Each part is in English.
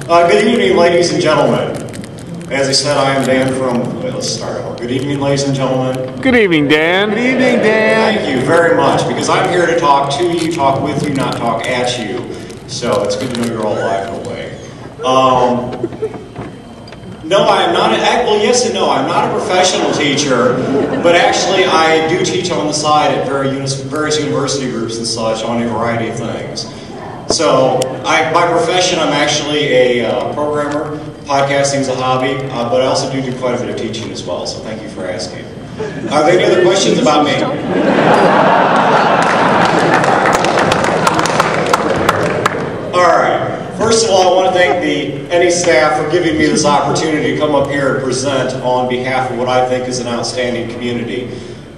Good evening, ladies and gentlemen. As I said, I am Dan from... Wait, let's start over. Good evening, ladies and gentlemen. Good evening, Dan. Good evening, Dan. Thank you very much, because I'm here to talk to you, talk with you, not talk at you. So it's good to know you're all alive in a way. No, I am not, well, yes and no. I'm not a professional teacher, but actually I do teach on the side at various university groups and such on a variety of things. So, by profession, I'm actually a programmer. Podcasting is a hobby, but I also do quite a bit of teaching as well, so thank you for asking. Are there any other questions about me? Alright, first of all, I want to thank the ENnie staff for giving me this opportunity to come up here and present on behalf of what I think is an outstanding community.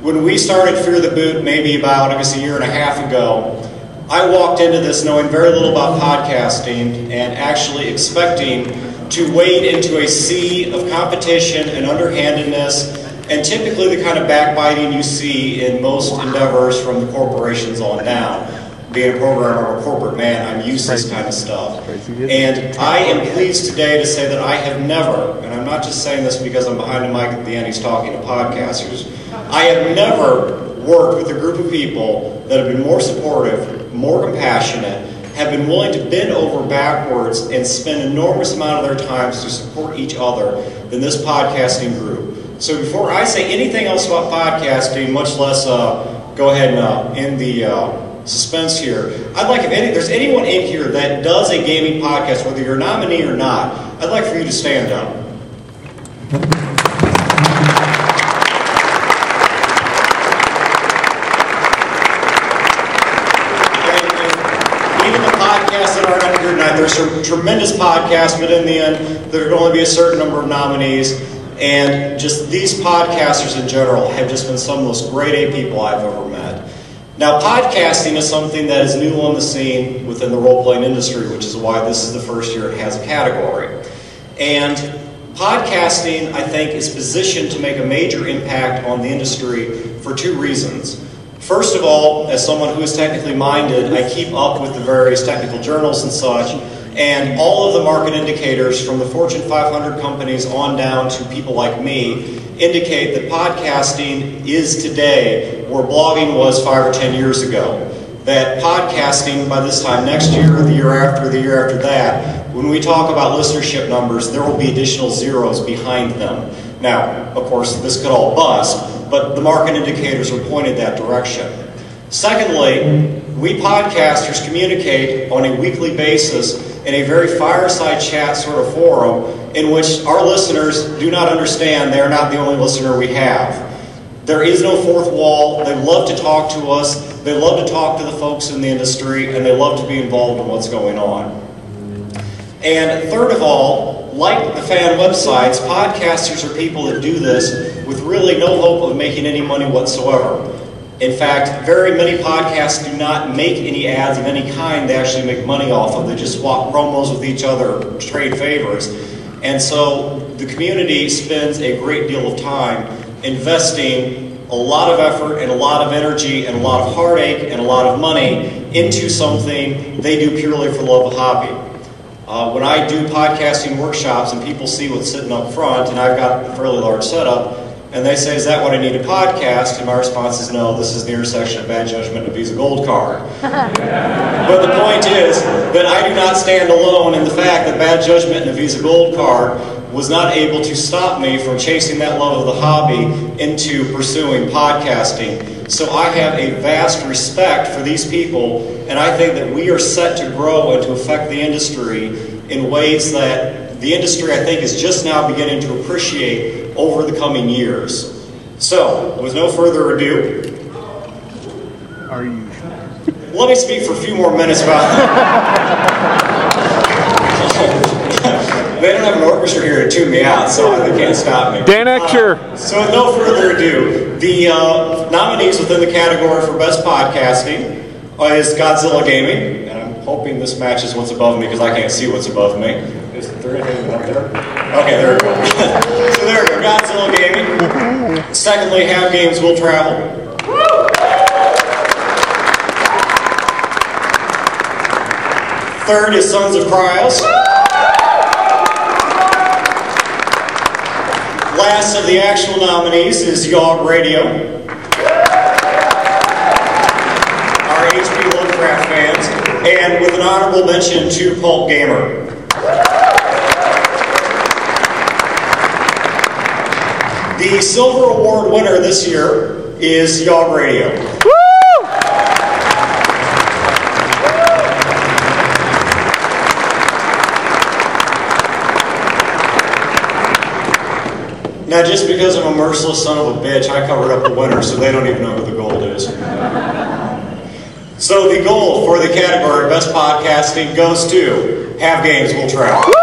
When we started Fear the Boot, maybe about, I guess, a year and a half ago, I walked into this knowing very little about podcasting and actually expecting to wade into a sea of competition and underhandedness and typically the kind of backbiting you see in most endeavors from the corporations on down. Being a programmer or a corporate man, I'm used to this kind of stuff. And I am pleased today to say that I have never, and I'm not just saying this because I'm behind the mic at the ENnie's talking to podcasters, I have never worked with a group of people that have been more supportive, more compassionate, have been willing to bend over backwards and spend an enormous amount of their times to support each other than this podcasting group. So before I say anything else about podcasting, much less go ahead and end the suspense here, I'd like, if there's anyone in here that does a gaming podcast, whether you're a nominee or not, I'd like for you to stand up. There's some tremendous podcasts, but in the end, there will only be a certain number of nominees. And just these podcasters in general have just been some of the most grade A people I've ever met. Now, podcasting is something that is new on the scene within the role-playing industry, which is why this is the first year it has a category. And podcasting, I think, is positioned to make a major impact on the industry for two reasons. First of all, as someone who is technically minded, I keep up with the various technical journals and such, and all of the market indicators from the Fortune 500 companies on down to people like me indicate that podcasting is today where blogging was 5 or 10 years ago. That podcasting by this time next year, the year after that, when we talk about listenership numbers, there will be additional zeros behind them. Now, of course, this could all bust, but the market indicators are pointed that direction. Secondly, we podcasters communicate on a weekly basis in a very fireside chat sort of forum in which our listeners do not understand they are not the only listener we have. There is no fourth wall. They love to talk to us. They love to talk to the folks in the industry, and they love to be involved in what's going on. And third of all, like the fan websites, podcasters are people that do this with really no hope of making any money whatsoever. In fact, very many podcasts do not make any ads of any kind they actually make money off of. They just swap promos with each other, trade favors. And so the community spends a great deal of time investing a lot of effort and a lot of energy and a lot of heartache and a lot of money into something they do purely for the love of the hobby. When I do podcasting workshops and people see what's sitting up front, and I've got a fairly large setup, and they say, is that what I need to podcast? And my response is, no, this is the intersection of bad judgment and a Visa Gold card. But the point is that I do not stand alone in the fact that bad judgment and a Visa Gold card was not able to stop me from chasing that love of the hobby into pursuing podcasting. So I have a vast respect for these people, and I think that we are set to grow and to affect the industry in ways that the industry, I think, is just now beginning to appreciate over the coming years. So, with no further ado, let me speak for a few more minutes about They don't have an orchestra here to tune me out, so they can't stop me. Danecture. So with no further ado, the nominees within the category for Best Podcasting is Godzilla Gaming, and I'm hoping this matches what's above me because I can't see what's above me. Is there anything up there? Okay, there we go. So there we go, Godzilla Gaming. Secondly, Have Games Will Travel. Third is Sons of Cryos. to the actual nominees is Yog Radio. Our HP Lovecraft fans. And with an honorable mention to Pulp Gamer. The Silver Award winner this year is Yog Radio. Now, just because I'm a merciless son of a bitch, I covered up the winner, so they don't even know who the gold is. So the gold for the category Best Podcasting goes to Have Games Will Travel.